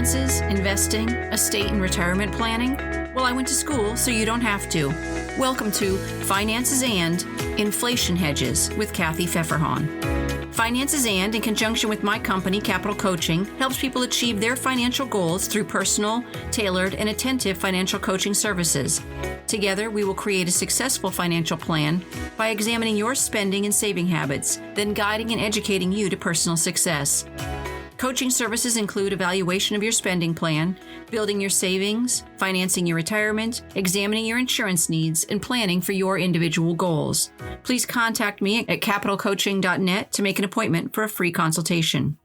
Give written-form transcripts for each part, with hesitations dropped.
finances, investing, estate and retirement planning? Well, I went to school, so you don't have to. Welcome to Finances and Inflation Hedges with Kathy Pfeffer-Hahn. Finances and, in conjunction with my company, Capital Coaching, helps people achieve their financial goals through personal, tailored, and attentive financial coaching services. Together, we will create a successful financial plan by examining your spending and saving habits, then guiding and educating you to personal success. Coaching services include evaluation of your spending plan, building your savings, financing your retirement, examining your insurance needs, and planning for your individual goals. Please contact me at capitalcoaching.net to make an appointment for a free consultation.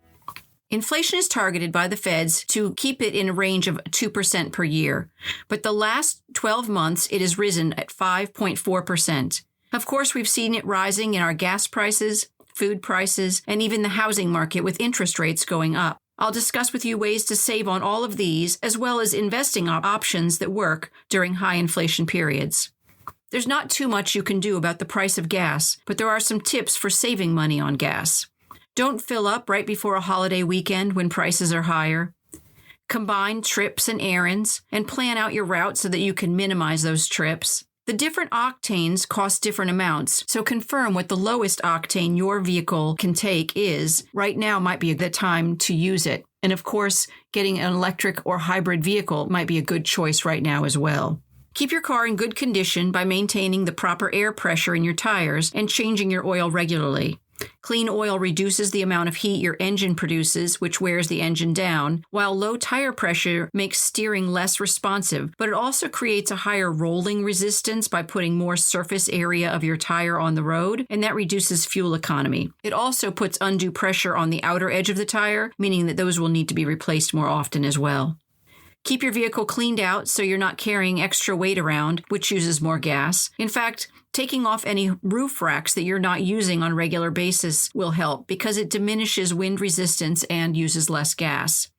Inflation is targeted by the feds to keep it in a range of 2% per year, but the last 12 months it has risen at 5.4%. Of course, we've seen it rising in our gas prices, food prices, and even the housing market with interest rates going up. I'll discuss with you ways to save on all of these, as well as investing options that work during high inflation periods. There's not too much you can do about the price of gas, but there are some tips for saving money on gas. Don't fill up right before a holiday weekend when prices are higher. Combine trips and errands, and plan out your route so that you can minimize those trips. The different octanes cost different amounts, so confirm what the lowest octane your vehicle can take is. Right now might be the time to use it. And of course, getting an electric or hybrid vehicle might be a good choice right now as well. Keep your car in good condition by maintaining the proper air pressure in your tires and changing your oil regularly. Clean oil reduces the amount of heat your engine produces, which wears the engine down, while low tire pressure makes steering less responsive, but it also creates a higher rolling resistance by putting more surface area of your tire on the road, and that reduces fuel economy. It also puts undue pressure on the outer edge of the tire, meaning that those will need to be replaced more often as well. Keep your vehicle cleaned out so you're not carrying extra weight around, which uses more gas. In fact, taking off any roof racks that you're not using on a regular basis will help because it diminishes wind resistance and uses less gas.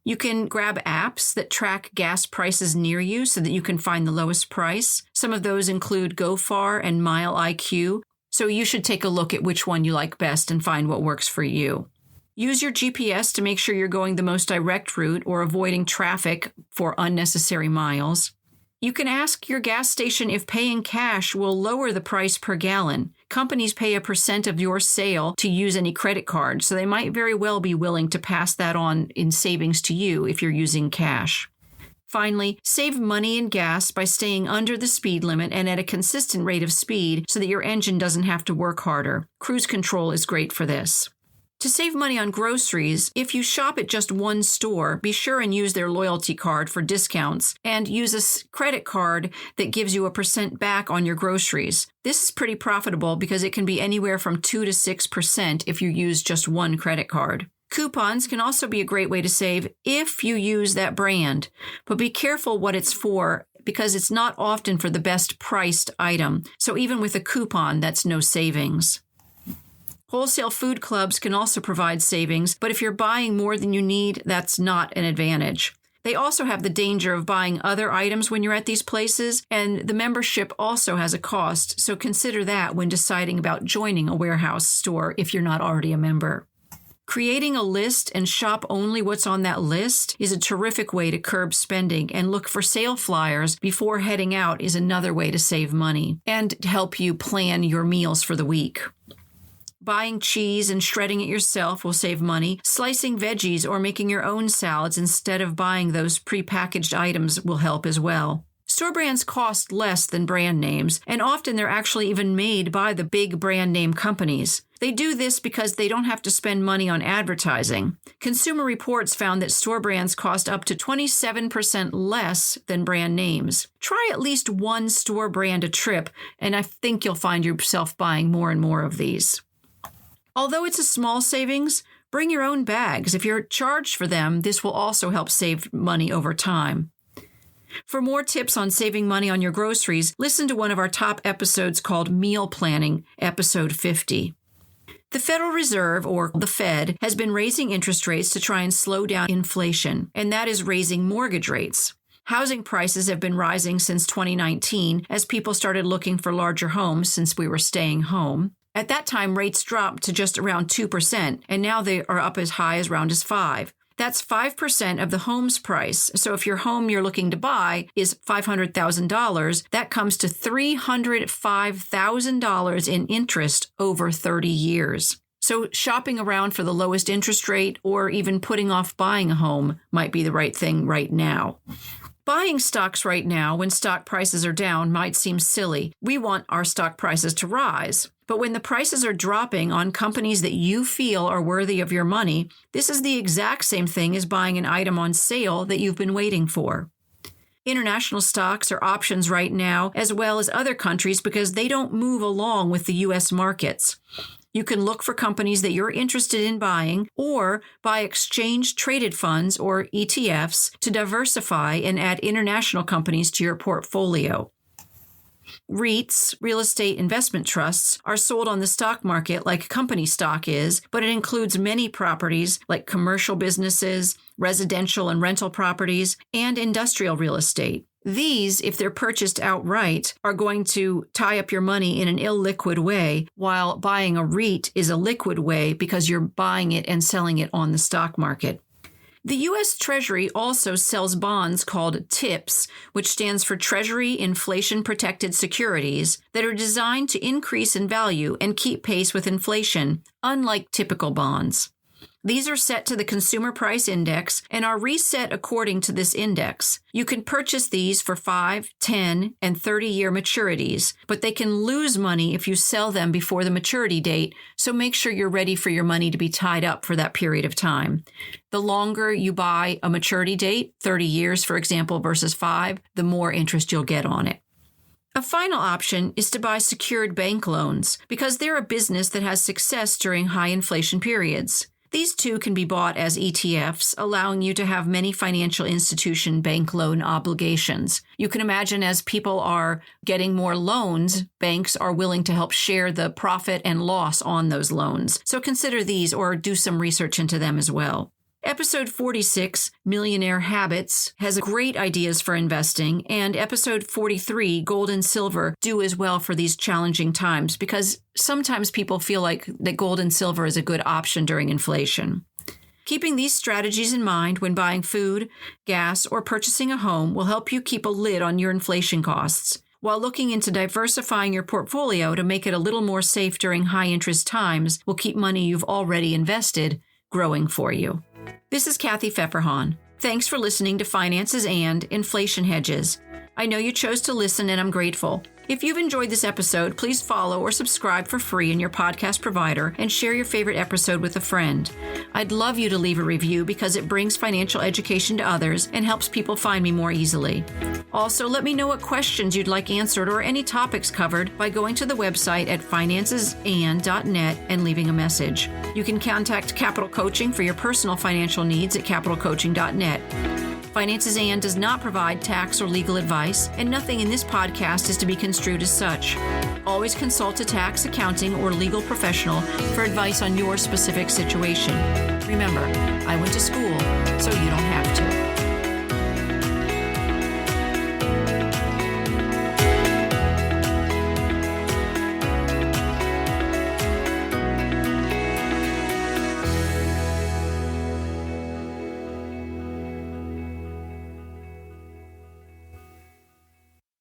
You can grab apps that track gas prices near you so that you can find the lowest price. Some of those include GoFar and Mile IQ, so you should take a look at which one you like best and find what works for you. Use your GPS to make sure you're going the most direct route or avoiding traffic for unnecessary miles. You can ask your gas station if paying cash will lower the price per gallon. Companies pay a % of your sale to use any credit card, so they might very well be willing to pass that on in savings to you if you're using cash. Finally, save money and gas by staying under the speed limit and at a consistent rate of speed so that your engine doesn't have to work harder. Cruise control is great for this. To save money on groceries, if you shop at just one store, be sure and use their loyalty card for discounts and use a credit card that gives you a % back on your groceries. This is pretty profitable because it can be anywhere from 2 to 6% if you use just one credit card. Coupons can also be a great way to save if you use that brand, but be careful what it's for because it's not often for the best priced item. So even with a coupon, that's no savings. Wholesale food clubs can also provide savings, but if you're buying more than you need, that's not an advantage. They also have the danger of buying other items when you're at these places, and the membership also has a cost, so consider that when deciding about joining a warehouse store if you're not already a member. Creating a list and shop only what's on that list is a terrific way to curb spending, and look for sale flyers before heading out is another way to save money and help you plan your meals for the week. Buying cheese and shredding it yourself will save money. Slicing veggies or making your own salads instead of buying those prepackaged items will help as well. Store brands cost less than brand names, and often they're actually even made by the big brand name companies. They do this because they don't have to spend money on advertising. Consumer Reports found that store brands cost up to 27% less than brand names. Try at least one store brand a trip, and I think you'll find yourself buying more and more of these. Although it's a small savings, bring your own bags. If you're charged for them, this will also help save money over time. For more tips on saving money on your groceries, listen to one of our top episodes called Meal Planning, episode 50. The Federal Reserve, or the Fed, has been raising interest rates to try and slow down inflation, and that is raising mortgage rates. Housing prices have been rising since 2019 as people started looking for larger homes since we were staying home. At that time, rates dropped to just around 2%, and now they are up as high as around 5%. That's 5% of the home's price. So if your home you're looking to buy is $500,000, that comes to $305,000 in interest over 30 years. So shopping around for the lowest interest rate or even putting off buying a home might be the right thing right now. Buying stocks right now when stock prices are down might seem silly. We want our stock prices to rise. But when the prices are dropping on companies that you feel are worthy of your money, this is the exact same thing as buying an item on sale that you've been waiting for. International stocks are options right now, as well as other countries, because they don't move along with the U.S. markets. You can look for companies that you're interested in buying or buy exchange-traded funds or ETFs to diversify and add international companies to your portfolio. REITs, real estate investment trusts, are sold on the stock market like company stock is, but it includes many properties like commercial businesses, residential and rental properties, and industrial real estate. These, if they're purchased outright, are going to tie up your money in an illiquid way, while buying a REIT is a liquid way because you're buying it and selling it on the stock market. The U.S. Treasury also sells bonds called TIPS, which stands for Treasury Inflation Protected Securities, that are designed to increase in value and keep pace with inflation, unlike typical bonds. These are set to the Consumer Price Index and are reset according to this index. You can purchase these for 5, 10, and 30-year maturities, but they can lose money if you sell them before the maturity date, so make sure you're ready for your money to be tied up for that period of time. The longer you buy a maturity date, 30 years, for example, versus 5, the more interest you'll get on it. A final option is to buy secured bank loans because they're a business that has success during high inflation periods. These too can be bought as ETFs, allowing you to have many financial institution bank loan obligations. You can imagine as people are getting more loans, banks are willing to help share the profit and loss on those loans. So consider these or do some research into them as well. Episode 46, Millionaire Habits, has great ideas for investing, and episode 43, Gold and Silver, do as well for these challenging times because sometimes people feel like that gold and silver is a good option during inflation. Keeping these strategies in mind when buying food, gas, or purchasing a home will help you keep a lid on your inflation costs, while looking into diversifying your portfolio to make it a little more safe during high-interest times will keep money you've already invested growing for you. This is Kathy Pfeffer-Hahn. Thanks for listening to Finances and Inflation Hedges. I know you chose to listen and I'm grateful. If you've enjoyed this episode, please follow or subscribe for free in your podcast provider and share your favorite episode with a friend. I'd love you to leave a review because it brings financial education to others and helps people find me more easily. Also, let me know what questions you'd like answered or any topics covered by going to the website at financesand.net and leaving a message. You can contact Capital Coaching for your personal financial needs at capitalcoaching.net. Finances and does not provide tax or legal advice, and nothing in this podcast is to be construed as such. Always consult a tax, accounting, or legal professional for advice on your specific situation. Remember, I went to school, so you don't have to.